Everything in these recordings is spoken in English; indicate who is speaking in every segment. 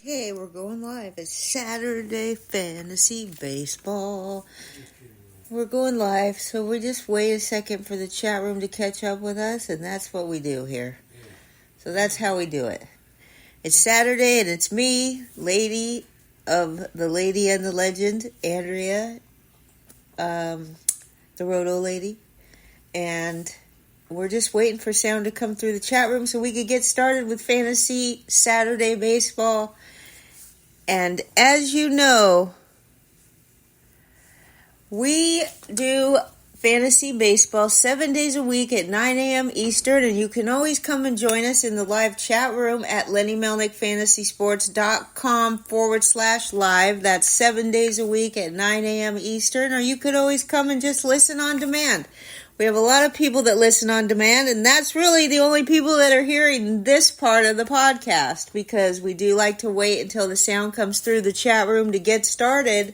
Speaker 1: Okay, we're going live. It's Saturday Fantasy Baseball. We're going live, so we just wait a second for the chat room to catch up with us, and that's what we do here. So that's how we do it. It's Saturday, and it's me, Lady of the Lady and the Legend, Andrea, the Roto Lady, and we're just waiting for sound to come through the chat room so we could get started with Fantasy Saturday Baseball. And as you know, we do Fantasy Baseball 7 days a week at 9 a.m. Eastern, and you can always come and join us in the live chat room at LennyMelnickFantasySports.com/live. That's 7 days a week at 9 a.m. Eastern, or you could always come and just listen on demand. We have a lot of people that listen on demand, and that's really the only people that are hearing this part of the podcast, because we do like to wait until the sound comes through the chat room to get started.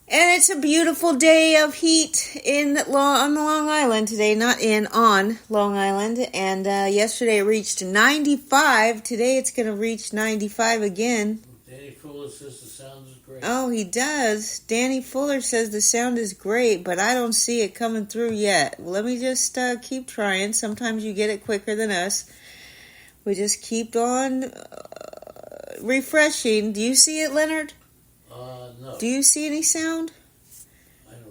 Speaker 1: And it's a beautiful day of heat on Long Island today, on Long Island. And yesterday it reached 95. Today it's going to reach 95 again.
Speaker 2: Danny Fuller says the sound is great.
Speaker 1: Oh, he does. Danny Fuller says the sound is great, but I don't see it coming through yet. Let me just keep trying. Sometimes you get it quicker than us. We just keep on refreshing. Do you see it, Leonard?
Speaker 2: No.
Speaker 1: Do you see any sound?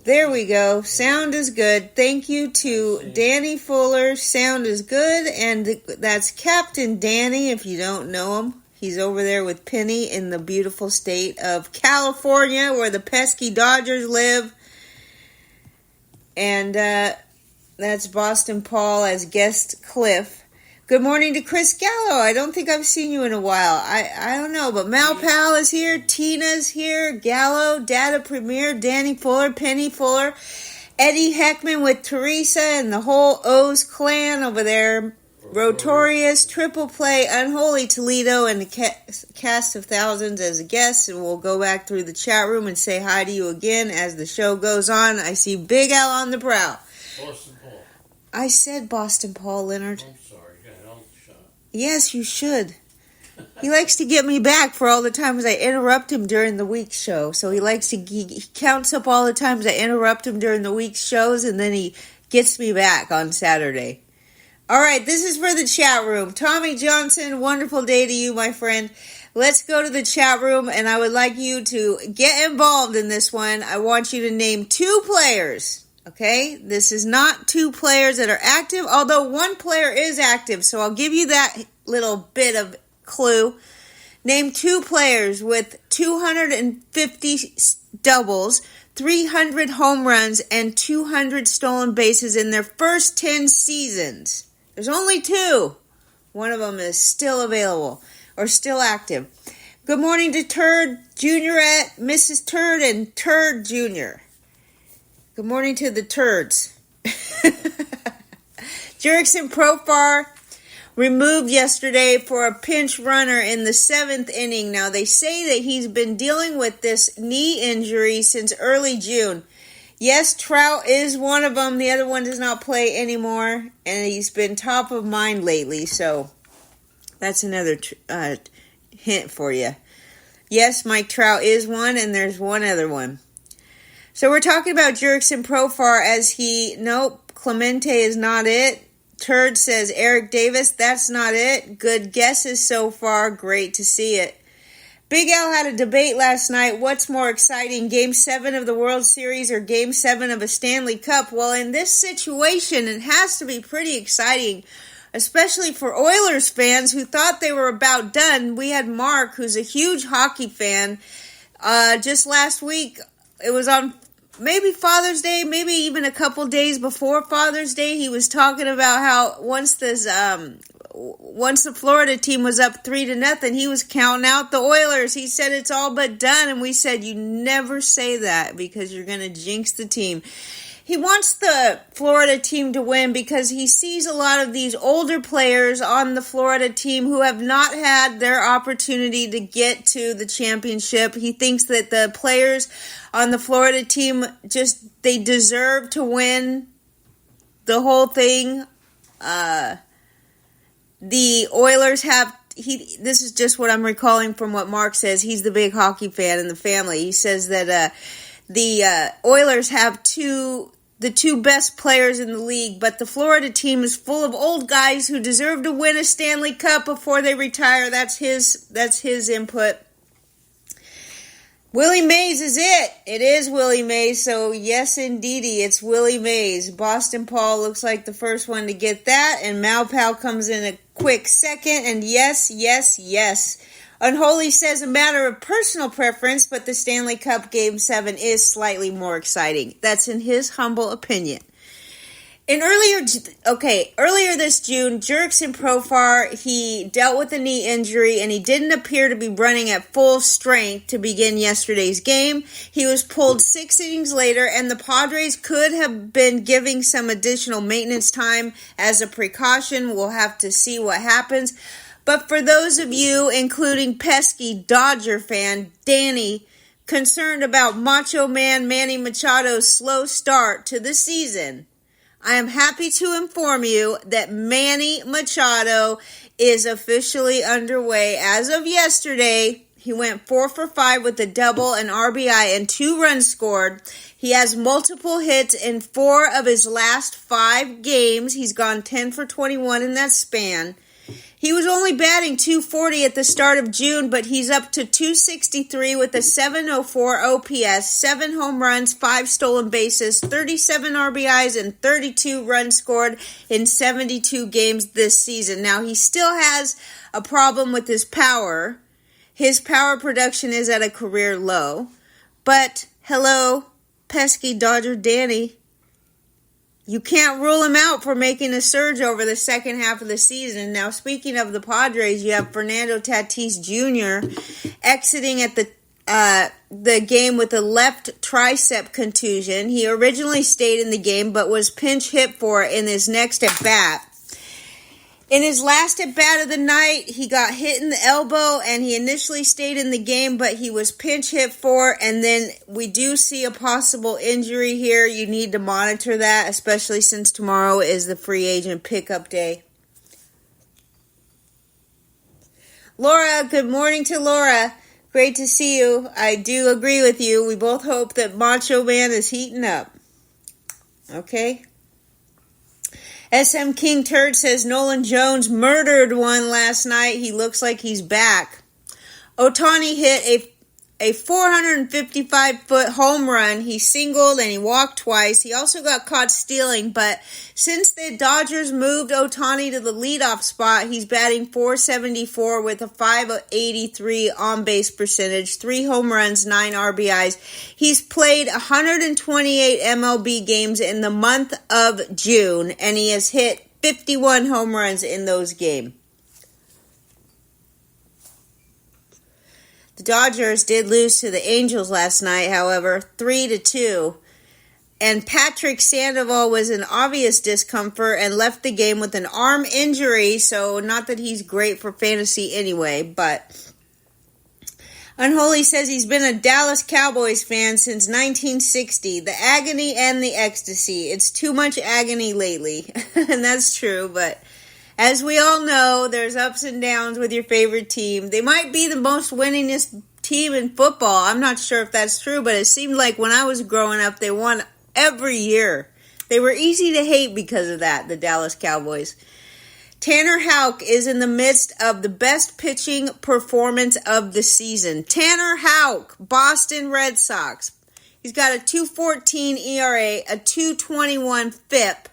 Speaker 1: There we go. Sound is good. Thank you to Danny Fuller. Sound is good. And that's Captain Danny, if you don't know him. He's over there with Penny in the beautiful state of California, where the pesky Dodgers live. And that's Boston Paul as guest Cliff. Good morning to Chris Gallo. I don't think I've seen you in a while. I don't know, but Mal Powell is here. Tina's here. Gallo, Data Premier, Danny Fuller, Penny Fuller, Eddie Heckman with Teresa and the whole O's clan over there. Rotorius, Triple Play, Unholy Toledo, and the cast of thousands as a guest. And we'll go back through the chat room and say hi to you again as the show goes on. I see Big Al on the prowl.
Speaker 2: Boston Paul.
Speaker 1: I said Boston Paul, Leonard.
Speaker 2: I'm sorry. I'll shut up.
Speaker 1: Yes, you should. He likes to get me back for all the times I interrupt him during the week's show. So he counts up all the times I interrupt him during the week's shows, and then he gets me back on Saturday. All right, this is for the chat room. Tommy Johnson, wonderful day to you, my friend. Let's go to the chat room, and I would like you to get involved in this one. I want you to name 2 players, okay? This is not 2 players that are active, although 1 player is active, so I'll give you that little bit of clue. Name 2 players with 250 doubles, 300 home runs, and 200 stolen bases in their first 10 seasons. There's only 2. One of them is still available or still active. Good morning to Turd Juniorette, Mrs. Turd, and Turd Jr. Good morning to the Turds. Jurickson Profar removed yesterday for a pinch runner in the 7th inning. Now, they say that he's been dealing with this knee injury since early June. Yes, Trout is one of them. The other one does not play anymore, and he's been top of mind lately, so that's another hint for you. Yes, Mike Trout is one, and there's one other one. So we're talking about Jurickson Profar Clemente is not it. Turd says Eric Davis, that's not it. Good guesses so far. Great to see it. Big Al had a debate last night. What's more exciting, Game 7 of the World Series or Game 7 of a Stanley Cup? Well, in this situation, it has to be pretty exciting, especially for Oilers fans who thought they were about done. We had Mark, who's a huge hockey fan. Just last week, it was on maybe Father's Day, maybe even a couple days before Father's Day, he was talking about how once the Florida team was up 3-0, he was counting out the Oilers. He said it's all but done, and we said you never say that because you're going to jinx the team. He wants the Florida team to win because he sees a lot of these older players on the Florida team who have not had their opportunity to get to the championship. He thinks that the players on the Florida team they deserve to win the whole thing. The Oilers have this is just what I'm recalling from what Mark says. He's the big hockey fan in the family. He says that the Oilers have the two best players in the league, but the Florida team is full of old guys who deserve to win a Stanley Cup before they retire. That's his input. Willie Mays is it. It is Willie Mays, so yes, indeedy, it's Willie Mays. Boston Paul looks like the first one to get that, and Malpal comes in a quick second, and yes. Unholy says a matter of personal preference, but the Stanley Cup Game 7 is slightly more exciting. That's in his humble opinion. Earlier this June, Jurickson Profar, he dealt with a knee injury and he didn't appear to be running at full strength to begin yesterday's game. He was pulled 6 innings later, and the Padres could have been giving some additional maintenance time as a precaution. We'll have to see what happens. But for those of you, including pesky Dodger fan Danny, concerned about Macho Man Manny Machado's slow start to the season, I am happy to inform you that Manny Machado is officially underway. As of yesterday, he went 4 for 5 with a double, an RBI, and 2 runs scored. He has multiple hits in 4 of his last 5 games. He's gone 10 for 21 in that span. He was only batting .240 at the start of June, but he's up to .263 with a .704 OPS, 7 home runs, 5 stolen bases, 37 RBIs, and 32 runs scored in 72 games this season. Now, he still has a problem with his power. His power production is at a career low. But, hello, pesky Dodger Danny. You can't rule him out for making a surge over the second half of the season. Now, speaking of the Padres, you have Fernando Tatis Jr. exiting at the game with a left tricep contusion. He originally stayed in the game, but was pinch hit for in his next at-bat. In his last at-bat of the night, he got hit in the elbow, and he initially stayed in the game, but he was pinch hit for, and then we do see a possible injury here. You need to monitor that, especially since tomorrow is the free agent pickup day. Laura, good morning to Laura. Great to see you. I do agree with you. We both hope that Macho Man is heating up. Okay? SM King Turd says Nolan Jones murdered one last night. He looks like he's back. Ohtani hit a 455-foot home run. He singled and he walked twice. He also got caught stealing, but since the Dodgers moved Ohtani to the leadoff spot, he's batting .474 with a .583 on-base percentage, 3 home runs, 9 RBIs. He's played 128 MLB games in the month of June, and he has hit 51 home runs in those games. The Dodgers did lose to the Angels last night, however, 3-2. And Patrick Sandoval was in obvious discomfort and left the game with an arm injury, so not that he's great for fantasy anyway, but Unholy says he's been a Dallas Cowboys fan since 1960. The agony and the ecstasy. It's too much agony lately, and that's true, but as we all know, there's ups and downs with your favorite team. They might be the most winningest team in football. I'm not sure if that's true, but it seemed like when I was growing up, they won every year. They were easy to hate because of that, the Dallas Cowboys. Tanner Houck is in the midst of the best pitching performance of the season. Tanner Houck, Boston Red Sox. He's got a .214 ERA, a .221 FIP,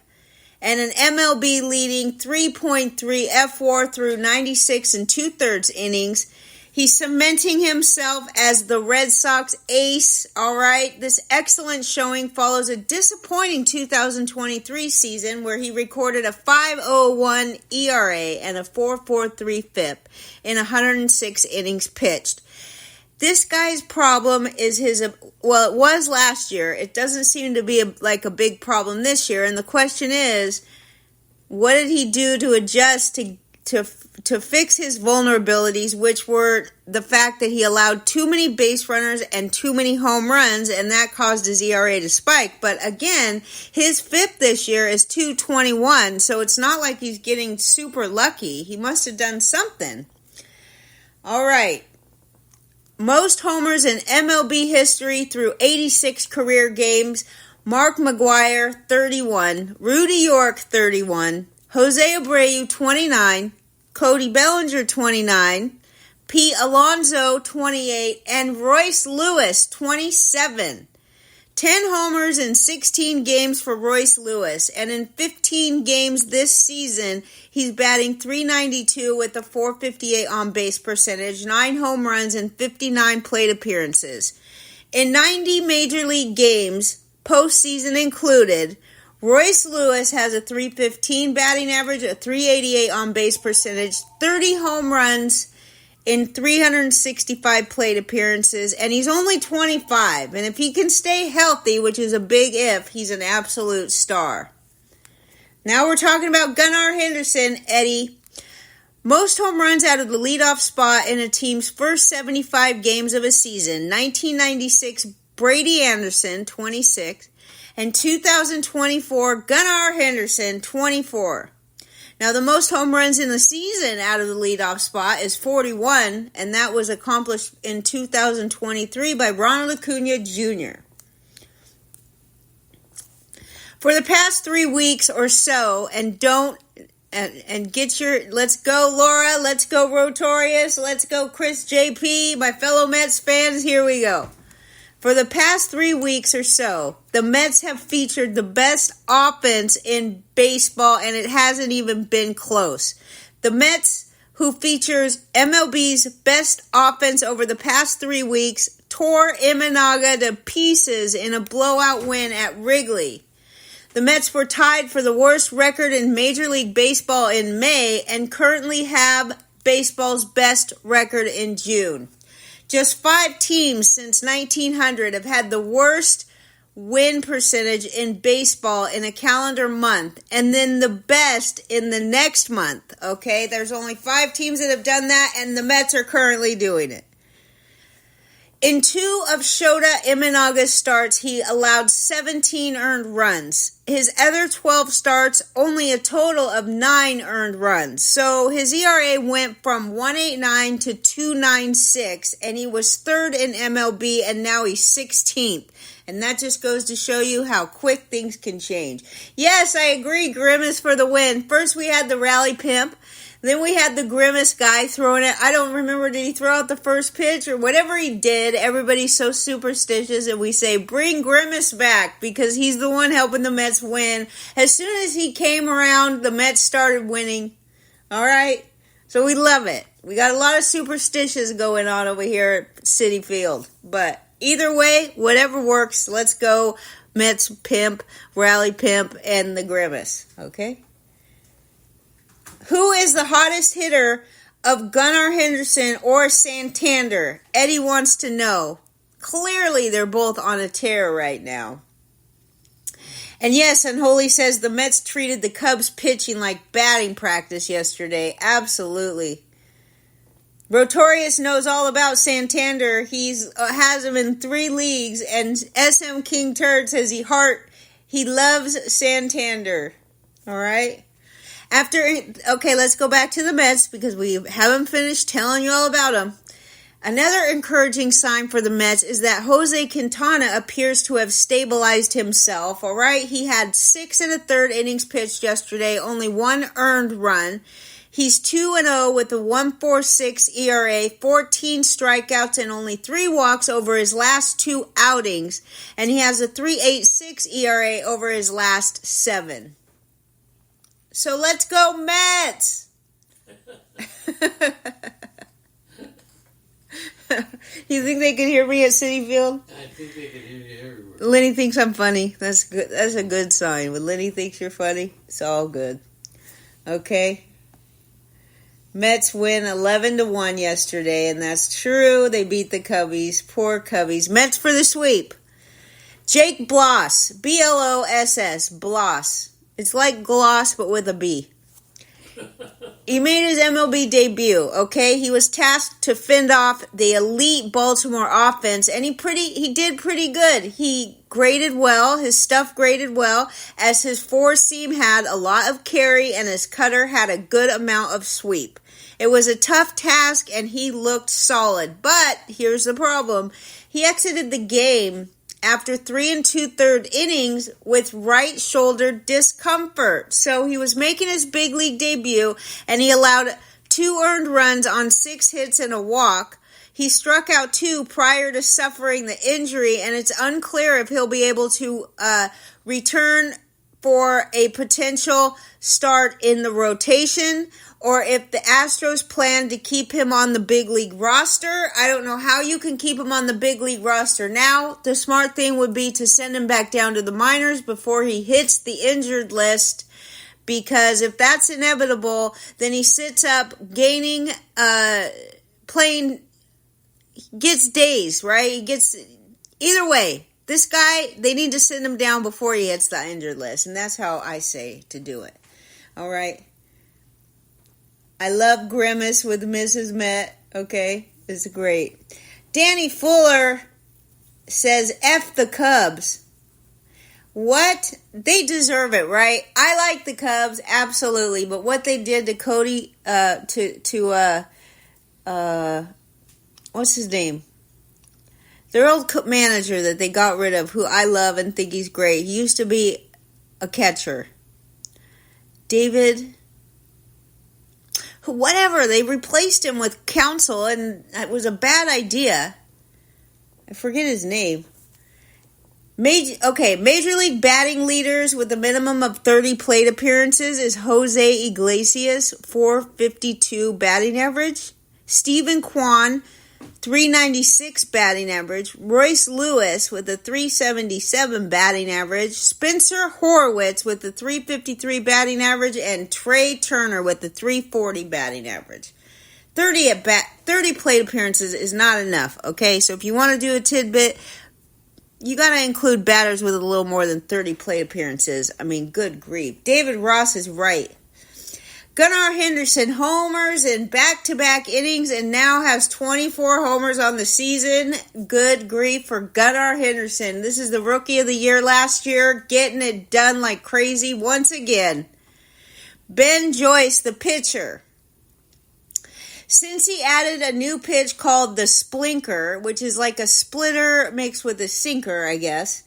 Speaker 1: and an MLB leading 3.3 FWAR through 96 and 2/3 innings. He's cementing himself as the Red Sox ace, all right? This excellent showing follows a disappointing 2023 season where he recorded a .501 ERA and a .443 FIP in 106 innings pitched. This guy's problem is it was last year. It doesn't seem to be a big problem this year. And the question is, what did he do to adjust to fix his vulnerabilities, which were the fact that he allowed too many base runners and too many home runs, and that caused his ERA to spike. But again, his FIP this year is .221, so it's not like he's getting super lucky. He must have done something. All right. Most homers in MLB history through 86 career games. Mark McGwire, 31. Rudy York, 31. Jose Abreu, 29. Cody Bellinger, 29. Pete Alonso, 28. And Royce Lewis, 27. 10 homers in 16 games for Royce Lewis. And in 15 games this season, he's batting .392 with a .458 on-base percentage, 9 home runs, and 59 plate appearances. In 90 Major League games, postseason included, Royce Lewis has a .315 batting average, a .388 on-base percentage, 30 home runs, in 365 plate appearances, and he's only 25. And if he can stay healthy, which is a big if, he's an absolute star. Now we're talking about Gunnar Henderson, Eddie. Most home runs out of the leadoff spot in a team's first 75 games of a season. 1996, Brady Anderson, 26. And 2024, Gunnar Henderson, 24. Now, the most home runs in the season out of the leadoff spot is 41, and that was accomplished in 2023 by Ronald Acuna Jr. For the past 3 weeks or so, and get your, let's go Laura, let's go Rotorius, let's go Chris JP, my fellow Mets fans, here we go. For the past 3 weeks or so, the Mets have featured the best offense in baseball, and it hasn't even been close. The Mets, who features MLB's best offense over the past 3 weeks, tore Imanaga to pieces in a blowout win at Wrigley. The Mets were tied for the worst record in Major League Baseball in May and currently have baseball's best record in June. Just 5 teams since 1900 have had the worst win percentage in baseball in a calendar month, and then the best in the next month, okay? There's only 5 teams that have done that, and the Mets are currently doing it. In 2 of Shota Imanaga's starts, he allowed 17 earned runs. His other 12 starts, only a total of 9 earned runs. So his ERA went from 1.89 to 2.96, and he was 3rd in MLB, and now he's 16th. And that just goes to show you how quick things can change. Yes, I agree, Grimace for the win. First we had the rally pimp. Then we had the Grimace guy throwing it. I don't remember, did he throw out the first pitch or whatever he did? Everybody's so superstitious, and we say, bring Grimace back because he's the one helping the Mets win. As soon as he came around, the Mets started winning. All right? So we love it. We got a lot of superstitions going on over here at Citi Field. But either way, whatever works, let's go Mets pimp, rally pimp, and the Grimace. Okay? Who is the hottest hitter of Gunnar Henderson or Santander? Eddie wants to know. Clearly, they're both on a tear right now. And yes, Unholy says the Mets treated the Cubs pitching like batting practice yesterday. Absolutely. Rotorius knows all about Santander. He has him in 3 leagues, and SM King Turd says he loves Santander. All right? Okay, let's go back to the Mets because we haven't finished telling you all about them. Another encouraging sign for the Mets is that Jose Quintana appears to have stabilized himself, all right? He had 6 1/3 innings pitched yesterday, only 1 earned run. He's 2-0 with a 1.46 ERA, 14 strikeouts, and only 3 walks over his last 2 outings, and he has a 3.86 ERA over his last 7. So let's go Mets! You think they can hear me at Citi Field?
Speaker 2: I think they can hear you everywhere.
Speaker 1: Lenny thinks I'm funny. That's good. That's a good sign. When Lenny thinks you're funny, it's all good. Okay? Mets win 11-1 yesterday, and that's true. They beat the Cubbies. Poor Cubbies. Mets for the sweep. Jake Bloss. B-L-O-S-S. Bloss. It's like gloss, but with a B. He made his MLB debut, okay? He was tasked to fend off the elite Baltimore offense, and he did pretty good. He graded well. His stuff graded well, as his 4-seam had a lot of carry, and his cutter had a good amount of sweep. It was a tough task, and he looked solid. But here's the problem. He exited the game after 3 2/3 innings with right shoulder discomfort. So he was making his big league debut, and he allowed 2 earned runs on 6 hits and a walk. He struck out 2 prior to suffering the injury, and it's unclear if he'll be able to return for a potential start in the rotation, or if the Astros plan to keep him on the big league roster. I don't know how you can keep him on the big league roster now. The smart thing would be to send him back down to the minors before he hits the injured list, because if that's inevitable, then he sits up gaining, playing, gets days, right? He gets, either way. This guy, they need to send him down before he hits the injured list. And that's how I say to do it. All right. I love Grimace with Mrs. Met. Okay. It's great. Danny Fuller says, F the Cubs. What? They deserve it, right? I like the Cubs, absolutely. But what they did to Cody, what's his name? Their old manager that they got rid of, who I love and think he's great. He used to be a catcher. David, whatever. They replaced him with Counsell, and it was a bad idea. I forget his name. Major League batting leaders with a minimum of 30 plate appearances is Jose Iglesias, 452 batting average. Stephen Kwan, 396 batting average. Royce Lewis with a 377 batting average. Spencer Horwitz with a 353 batting average. And Trey Turner with a 340 batting average. 30 plate appearances is not enough, okay? So if you want to do a tidbit, you got to include batters with a little more than 30 plate appearances. I mean, good grief. David Ross is right. Gunnar Henderson homers in back-to-back innings and now has 24 homers on the season. Good grief for Gunnar Henderson. This is the Rookie of the Year last year, getting it done like crazy once again. Ben Joyce, the pitcher. Since he added a new pitch called the Splinker, which is like a splitter mixed with a sinker, I guess.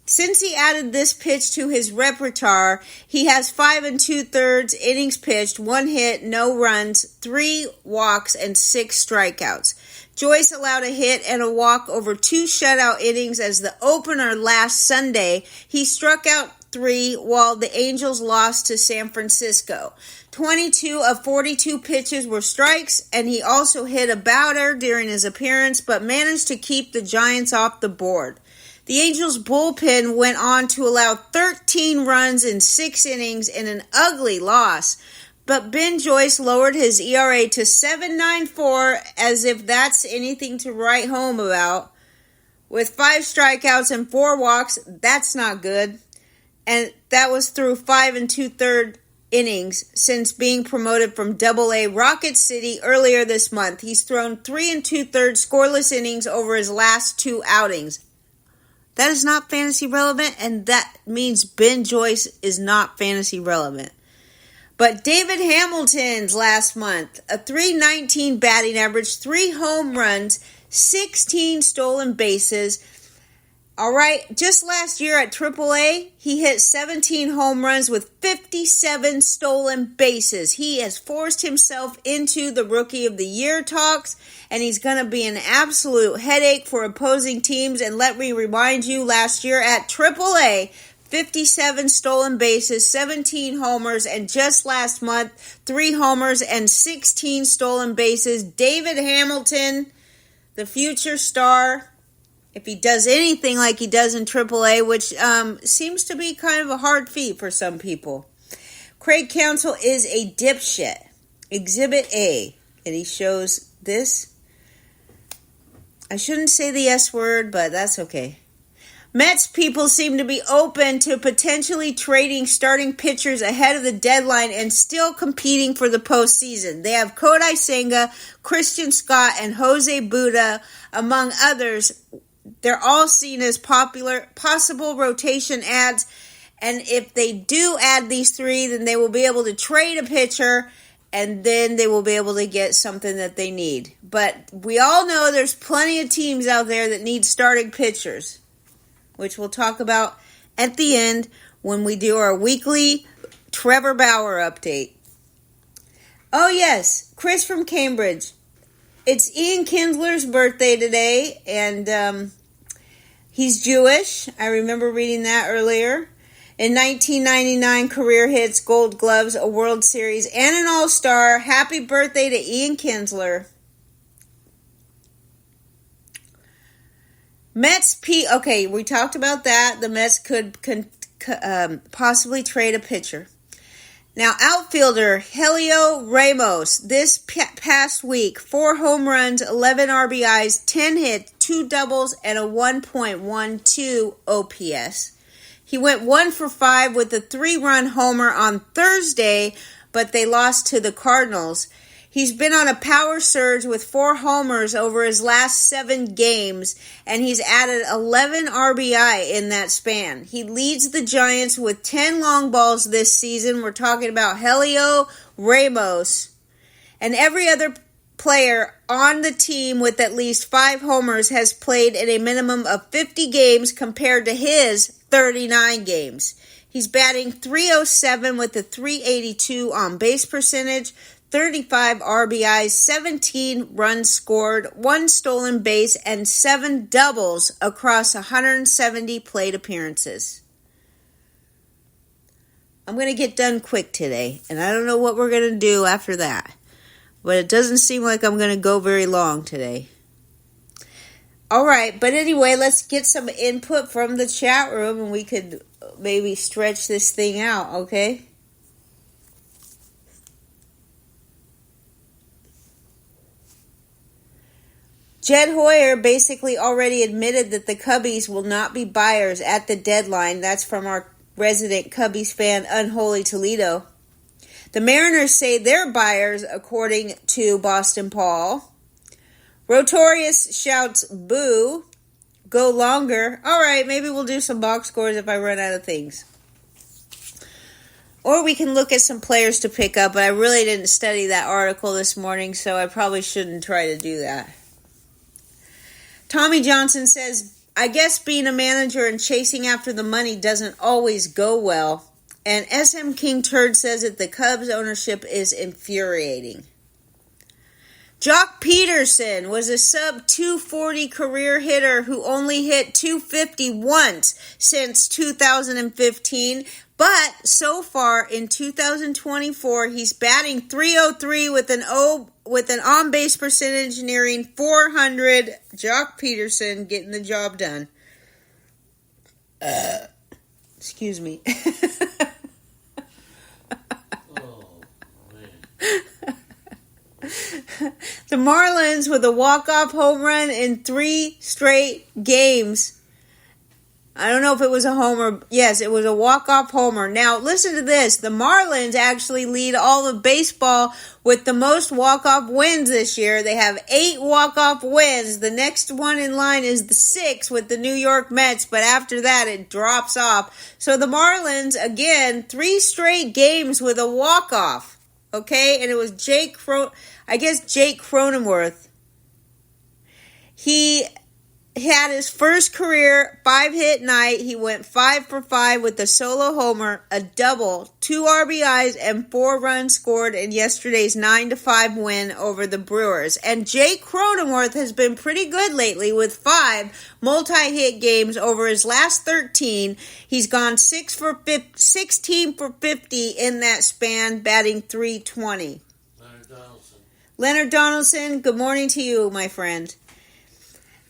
Speaker 1: Since he added this pitch to his repertoire, he has 5 2/3 innings pitched, 1 hit, no runs, 3 walks, and 6 strikeouts. Joyce allowed a hit and a walk over 2 shutout innings as the opener last Sunday. He struck out 3 while the Angels lost to San Francisco. 22 of 42 pitches were strikes, and he also hit a batter during his appearance, but managed to keep the Giants off the board. The Angels' bullpen went on to allow 13 runs in 6 innings in an ugly loss, but Ben Joyce lowered his ERA to 7.94, as if that's anything to write home about. With 5 strikeouts and 4 walks, that's not good. And that was through 5 2/3 innings since being promoted from Double-A Rocket City earlier this month. He's thrown 3 2/3 scoreless innings over his last 2 outings. That is not fantasy relevant, and that means Ben Joyce is not fantasy relevant. But David Hamilton's last month, a 319 batting average, 3 home runs, 16 stolen bases. All right, just last year at AAA, he hit 17 home runs with 57 stolen bases. He has forced himself into the Rookie of the Year talks, and he's going to be an absolute headache for opposing teams. And let me remind you, last year at AAA, 57 stolen bases, 17 homers, and just last month, 3 homers and 16 stolen bases. David Hamilton, the future star, if he does anything like he does in AAA, which seems to be kind of a hard feat for some people. Craig Counsell is a dipshit. Exhibit A. And he shows this. I shouldn't say the S word, but that's okay. Mets people seem to be open to potentially trading starting pitchers ahead of the deadline and still competing for the postseason. They have Kodai Senga, Christian Scott, and Jose Buda, among others. They're all seen as possible rotation adds, and if they do add these 3, then they will be able to trade a pitcher and then they will be able to get something that they need. But we all know there's plenty of teams out there that need starting pitchers, which we'll talk about at the end when we do our weekly Trevor Bauer update. Oh yes, Chris from Cambridge. It's Ian Kinsler's birthday today, and he's Jewish. I remember reading that earlier. In 1999, career hits, Gold Gloves, a World Series, and an All-Star. Happy birthday to Ian Kinsler. Mets, okay, we talked about that. The Mets could possibly trade a pitcher. Now, outfielder Helio Ramos, this past week, 4 home runs, 11 RBIs, 10 hits, 2 doubles, and a 1.12 OPS. He went 1 for 5 with a 3-run homer on Thursday, but they lost to the Cardinals. He's been on a power surge with 4 homers over his last 7 games, and he's added 11 RBI in that span. He leads the Giants with 10 long balls this season. We're talking about Helio Ramos. And every other player on the team with at least 5 homers has played in a minimum of 50 games compared to his 39 games. He's batting .307 with a .382 on base percentage, 35 RBIs, 17 runs scored, 1 stolen base, and 7 doubles across 170 plate appearances. I'm going to get done quick today, and I don't know what we're going to do after that. But it doesn't seem like I'm going to go very long today. All right, but anyway, let's get some input from the chat room, and we could maybe stretch this thing out, okay? Jed Hoyer basically already admitted that the Cubbies will not be buyers at the deadline. That's from our resident Cubbies fan, Unholy Toledo. The Mariners say they're buyers, according to Boston Paul. Rotorius shouts, boo, go longer. All right, maybe we'll do some box scores if I run out of things. Or we can look at some players to pick up, but I really didn't study that article this morning, so I probably shouldn't try to do that. Tommy Johnson says, I guess being a manager and chasing after the money doesn't always go well. And SM King Turd says that the Cubs ownership is infuriating. Jock Peterson was a sub-240 career hitter who only hit .250 once since 2015. But so far in 2024, he's batting .303 with an on-base percentage nearing .400. Jock Peterson getting the job done. Excuse me. The Marlins with a walk-off home run in 3 straight games. I don't know if it was a homer. Yes, it was a walk-off homer. Now, listen to this. The Marlins actually lead all of baseball with the most walk-off wins this year. They have 8 walk-off wins. The next one in line is the 6 with the New York Mets, but after that, it drops off. So the Marlins, again, 3 straight games with a walk-off. Okay? And it was Jake Cronenworth. He had his first career 5-hit night. He went 5 for 5 with a solo homer, a double, 2 RBIs, and 4 runs scored in yesterday's 9-5 win over the Brewers. And Jake Cronenworth has been pretty good lately with 5 multi-hit games over his last 13. He's gone 16 for 50 in that span, batting .320. Leonard Donaldson, good morning to you, my friend.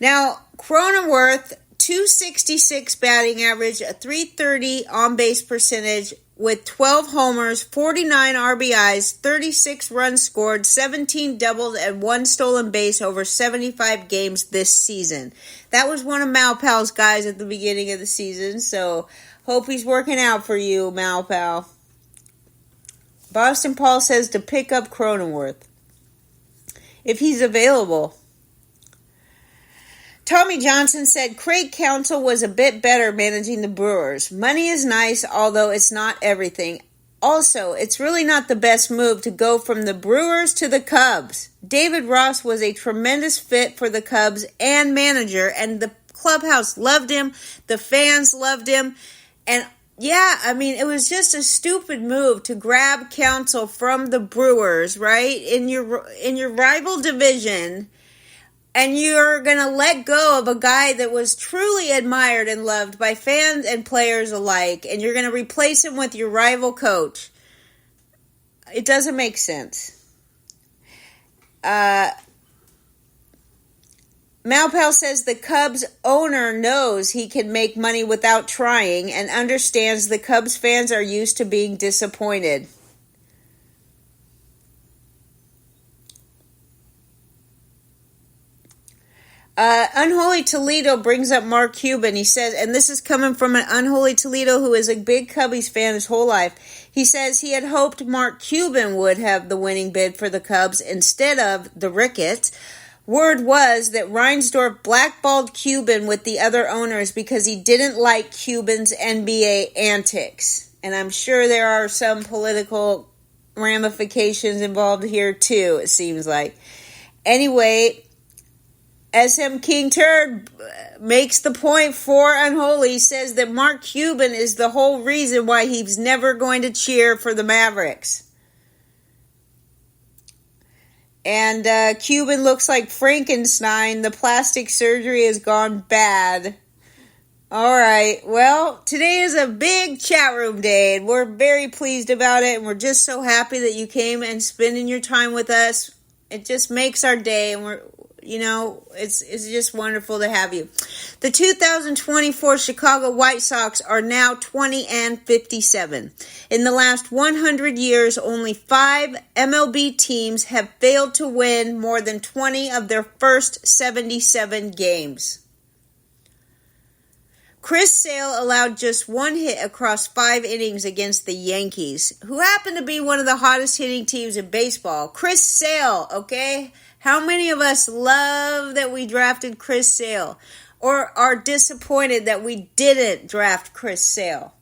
Speaker 1: Now, Cronenworth, .266 batting average, a .330 on-base percentage with 12 homers, 49 RBIs, 36 runs scored, 17 doubles, and 1 stolen base over 75 games this season. That was one of Malpal's guys at the beginning of the season, so hope he's working out for you, Malpal. Boston Paul says to pick up Cronenworth if he's available. Tommy Johnson said Craig Counsell was a bit better managing the Brewers. Money is nice, although it's not everything. Also, it's really not the best move to go from the Brewers to the Cubs. David Ross was a tremendous fit for the Cubs and manager, and the clubhouse loved him. The fans loved him. And yeah, I mean, it was just a stupid move to grab counsel from the Brewers, right? In your rival division. And you're going to let go of a guy that was truly admired and loved by fans and players alike. And you're going to replace him with your rival coach. It doesn't make sense. Malpal says the Cubs owner knows he can make money without trying and understands the Cubs fans are used to being disappointed. Unholy Toledo brings up Mark Cuban. He says, and this is coming from an Unholy Toledo who is a big Cubbies fan his whole life. He says he had hoped Mark Cuban would have the winning bid for the Cubs instead of the Ricketts. Word was that Reinsdorf blackballed Cuban with the other owners because he didn't like Cuban's NBA antics. And I'm sure there are some political ramifications involved here too, it seems like. Anyway, SM King Turd makes the point for Unholy, says that Mark Cuban is the whole reason why he's never going to cheer for the Mavericks. And Cuban looks like Frankenstein. The plastic surgery has gone bad. All right. Well, today is a big chat room day, and we're very pleased about it, and we're just so happy that you came and spending your time with us. It just makes our day, and it's just wonderful to have you. The 2024 Chicago White Sox are now 20-57. In the last 100 years, only 5 MLB teams have failed to win more than 20 of their first 77 games. Chris Sale allowed just 1 hit across 5 innings against the Yankees, who happen to be one of the hottest hitting teams in baseball. Chris Sale, okay? How many of us love that we drafted Chris Sale or are disappointed that we didn't draft Chris Sale?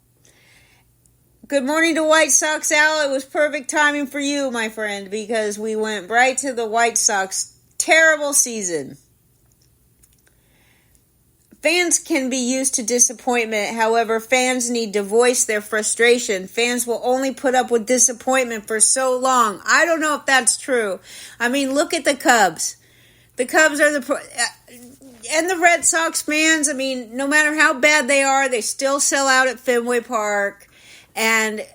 Speaker 1: Good morning to White Sox, Al. It was perfect timing for you, my friend, because we went right to the White Sox terrible season. Fans can be used to disappointment. However, fans need to voice their frustration. Fans will only put up with disappointment for so long. I don't know if that's true. I mean, look at the Cubs. The Cubs are and the Red Sox fans, I mean, no matter how bad they are, they still sell out at Fenway Park. And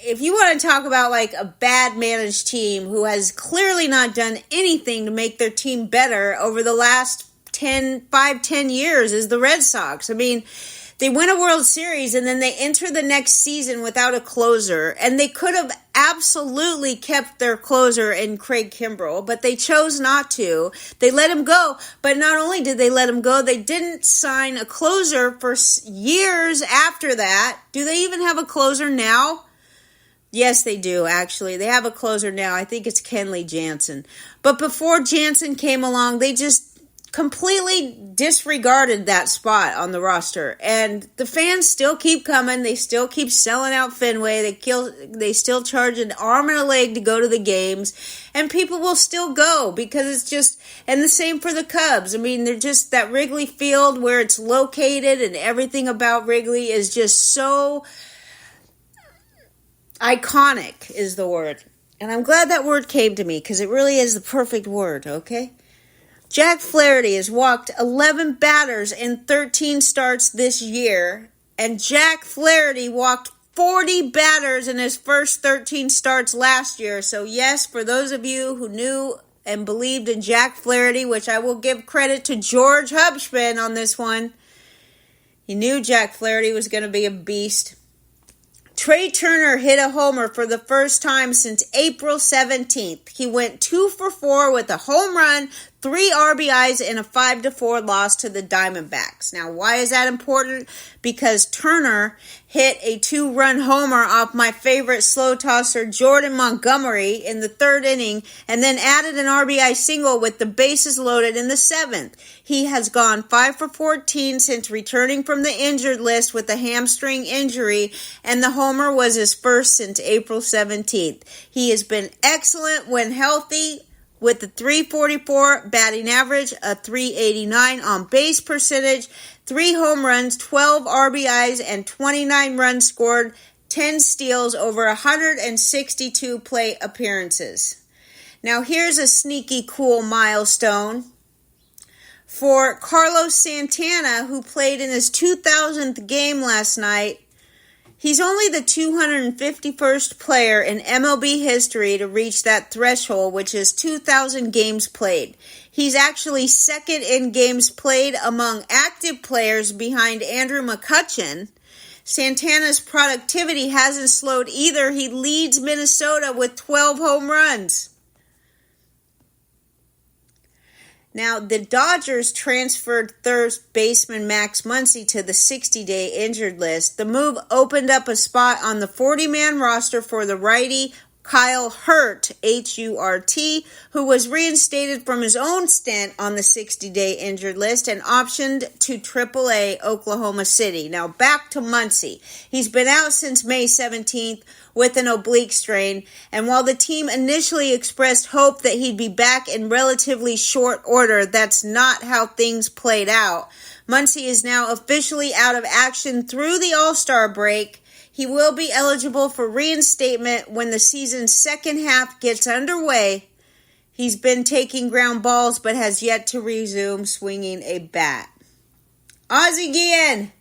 Speaker 1: if you want to talk about like a bad managed team who has clearly not done anything to make their team better over the last 10 years, is the Red Sox. I mean, they win a World Series and then they enter the next season without a closer, and they could have absolutely kept their closer in Craig Kimbrell, but they chose not to. They let him go, but not only did they let him go, they didn't sign a closer for years after that. Do they even have a closer now? Yes, they do, actually. They have a closer now. I think it's Kenley Jansen. But before Jansen came along, they just completely disregarded that spot on the roster. And the fans still keep coming. They still keep selling out Fenway. They still charge an arm and a leg to go to the games. And people will still go because it's just... And the same for the Cubs. I mean, they're just... That Wrigley Field where it's located and everything about Wrigley is just so... iconic is the word. And I'm glad that word came to me because it really is the perfect word, okay? Jack Flaherty has walked 11 batters in 13 starts this year, and Jack Flaherty walked 40 batters in his first 13 starts last year. So yes, for those of you who knew and believed in Jack Flaherty, which I will give credit to George Hubspin on this one, he knew Jack Flaherty was going to be a beast. Trey Turner hit a homer for the first time since April 17th. He went 2 for 4 with a home run, 3 RBIs in a 5-4 loss to the Diamondbacks. Now, why is that important? Because Turner hit a 2-run homer off my favorite slow tosser, Jordan Montgomery, in the 3rd inning, and then added an RBI single with the bases loaded in the 7th. He has gone 5 for 14 since returning from the injured list with a hamstring injury, and the homer was his first since April 17th. He has been excellent when healthy, with a .344 batting average, a .389 on-base percentage, 3 home runs, 12 RBIs, and 29 runs scored, 10 steals over 162 plate appearances. Now here's a sneaky cool milestone for Carlos Santana, who played in his 2000th game last night. He's only the 251st player in MLB history to reach that threshold, which is 2,000 games played. He's actually second in games played among active players behind Andrew McCutchen. Santana's productivity hasn't slowed either. He leads Minnesota with 12 home runs. Now, the Dodgers transferred third baseman Max Muncy to the 60-day injured list. The move opened up a spot on the 40-man roster for the righty Kyle Hurt, H-U-R-T, who was reinstated from his own stint on the 60-day injured list and optioned to AAA Oklahoma City. Now, back to Muncy. He's been out since May 17th with an oblique strain, and while the team initially expressed hope that he'd be back in relatively short order, that's not how things played out. Muncy is now officially out of action through the All-Star break. He will be eligible for reinstatement when the season's second half gets underway. He's been taking ground balls but has yet to resume swinging a bat. Ozzie Guillen.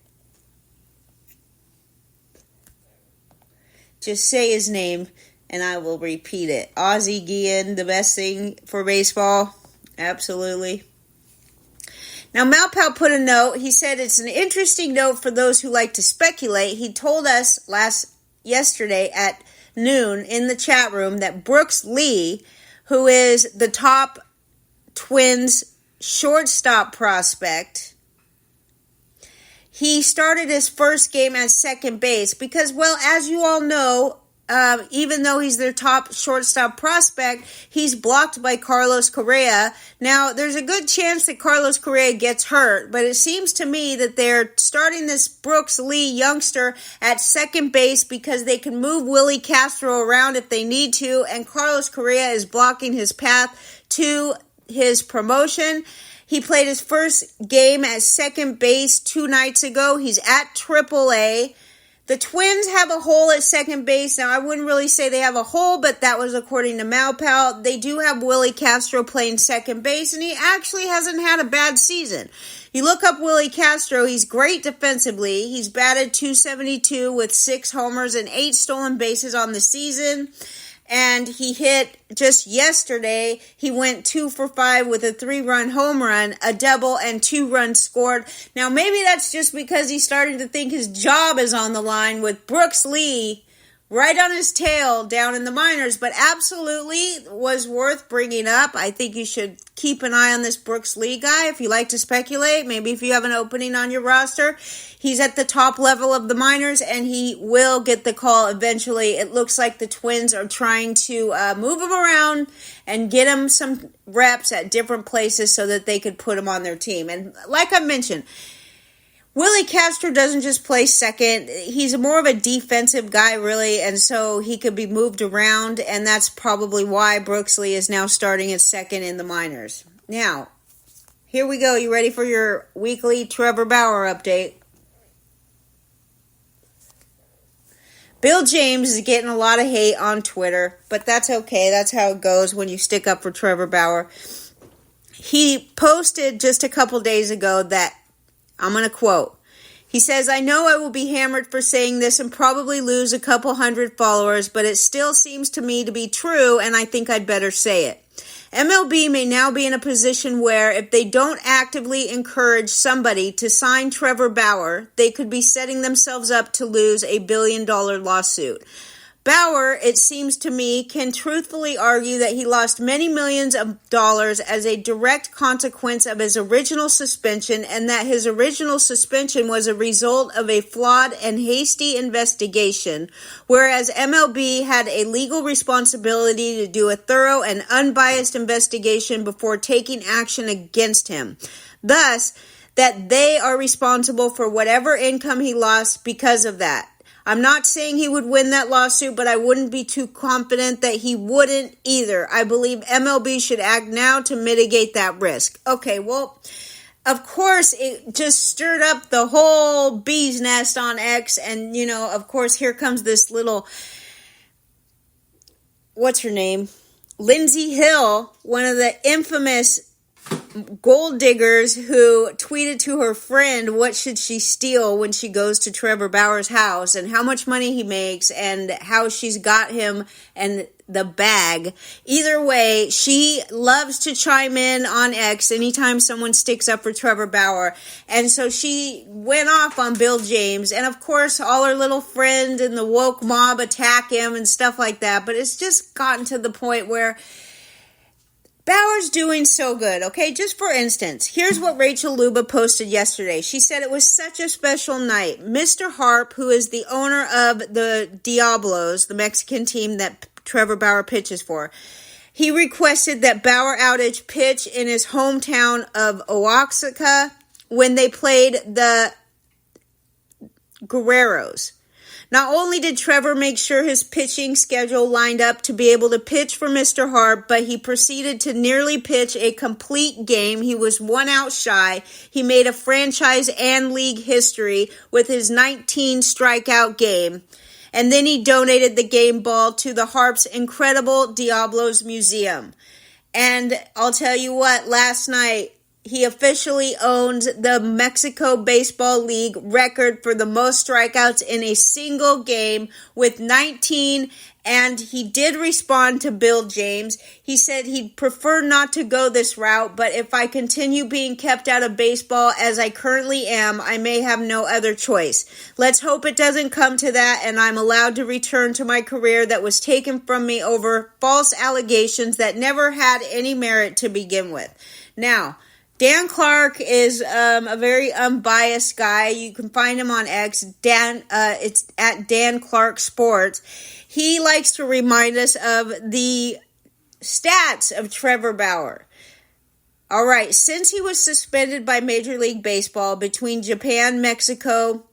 Speaker 1: Just say his name and I will repeat it. Ozzie Guillen, the best thing for baseball. Absolutely. Now, Malpal put a note. He said it's an interesting note for those who like to speculate. He told us yesterday at noon in the chat room that Brooks Lee, who is the top Twins shortstop prospect, he started his first game at second base because, well, as you all know, even though he's their top shortstop prospect, he's blocked by Carlos Correa. Now, there's a good chance that Carlos Correa gets hurt, but it seems to me that they're starting this Brooks Lee youngster at second base because they can move Willie Castro around if they need to, and Carlos Correa is blocking his path to his promotion. He played his first game at second base 2 nights ago. He's at AAA. The Twins have a hole at second base. Now, I wouldn't really say they have a hole, but that was according to Malpal. They do have Willie Castro playing second base, and he actually hasn't had a bad season. You look up Willie Castro, he's great defensively. He's batted .272 with 6 homers and 8 stolen bases on the season. And he hit just yesterday, he went 2 for 5 with a 3-run home run, a double, and 2 runs scored. Now, maybe that's just because he's starting to think his job is on the line with Brooks Lee right on his tail down in the minors, but absolutely was worth bringing up. I think you should keep an eye on this Brooks Lee guy if you like to speculate. Maybe if you have an opening on your roster. He's at the top level of the minors, and he will get the call eventually. It looks like the Twins are trying to move him around and get him some reps at different places so that they could put him on their team. And like I mentioned, Willie Castro doesn't just play second. He's more of a defensive guy, really, and so he could be moved around, and that's probably why Brooks Lee is now starting at second in the minors. Now, here we go. You ready for your weekly Trevor Bauer update? Bill James is getting a lot of hate on Twitter, but that's okay. That's how it goes when you stick up for Trevor Bauer. He posted just a couple days ago that, I'm going to quote, he says, "I know I will be hammered for saying this and probably lose a couple hundred followers, but it still seems to me to be true, and I think I'd better say it. MLB may now be in a position where if they don't actively encourage somebody to sign Trevor Bauer, they could be setting themselves up to lose a $1 billion lawsuit. Bauer, it seems to me, can truthfully argue that he lost many millions of dollars as a direct consequence of his original suspension, and that his original suspension was a result of a flawed and hasty investigation, whereas MLB had a legal responsibility to do a thorough and unbiased investigation before taking action against him. Thus, that they are responsible for whatever income he lost because of that. I'm not saying he would win that lawsuit, but I wouldn't be too confident that he wouldn't either. I believe MLB should act now to mitigate that risk. Okay, well, of course, it just stirred up the whole bee's nest on X, and, of course, here comes this little, what's her name? Lindsay Hill, one of the infamous gold diggers who tweeted to her friend what should she steal when she goes to Trevor Bauer's house and how much money he makes and how she's got him and the bag. Either way, she loves to chime in on X anytime someone sticks up for Trevor Bauer. And so she went off on Bill James. And of course, all her little friends and the woke mob attack him and stuff like that. But it's just gotten to the point where Bauer's doing so good, okay? Just for instance, here's what Rachel Luba posted yesterday. She said it was such a special night. Mr. Harp, who is the owner of the Diablos, the Mexican team that Trevor Bauer pitches for, he requested that Bauer Outage pitch in his hometown of Oaxaca when they played the Guerreros. Not only did Trevor make sure his pitching schedule lined up to be able to pitch for Mr. Harp, but he proceeded to nearly pitch a complete game. He was 1 out shy. He made a franchise and league history with his 19 strikeout game. And then he donated the game ball to the Harp's incredible Diablos Museum. And I'll tell you what, last night, he officially owns the Mexico Baseball League record for the most strikeouts in a single game with 19, and he did respond to Bill James. He said he'd prefer not to go this route, but if I continue being kept out of baseball as I currently am, I may have no other choice. Let's hope it doesn't come to that and I'm allowed to return to my career that was taken from me over false allegations that never had any merit to begin with. Now, Dan Clark is a very unbiased guy. You can find him on X. It's at Dan Clark Sports. He likes to remind us of the stats of Trevor Bauer. All right, since he was suspended by Major League Baseball between Japan, Mexico,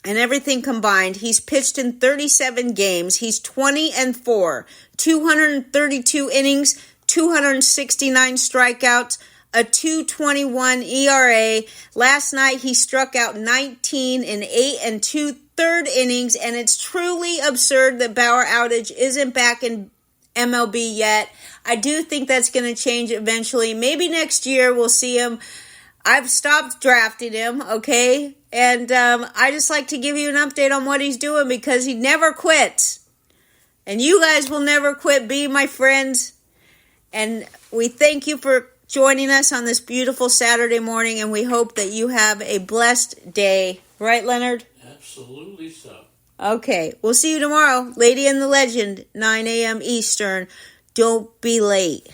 Speaker 1: and everything combined, he's pitched in 37 games. He's 20-4, 232 innings, 269 strikeouts, a 2.21 ERA. Last night, he struck out 19 in 8 2/3 innings, and it's truly absurd that Bauer Outage isn't back in MLB yet. I do think that's going to change eventually. Maybe next year we'll see him. I've stopped drafting him, okay? And I just like to give you an update on what he's doing because he never quits. And you guys will never quit being my friends. And we thank you for joining us on this beautiful Saturday morning, and we hope that you have a blessed day. Right, Leonard?
Speaker 2: Absolutely so.
Speaker 1: Okay, we'll see you tomorrow. Lady and the Legend, 9 a.m. Eastern. Don't be late.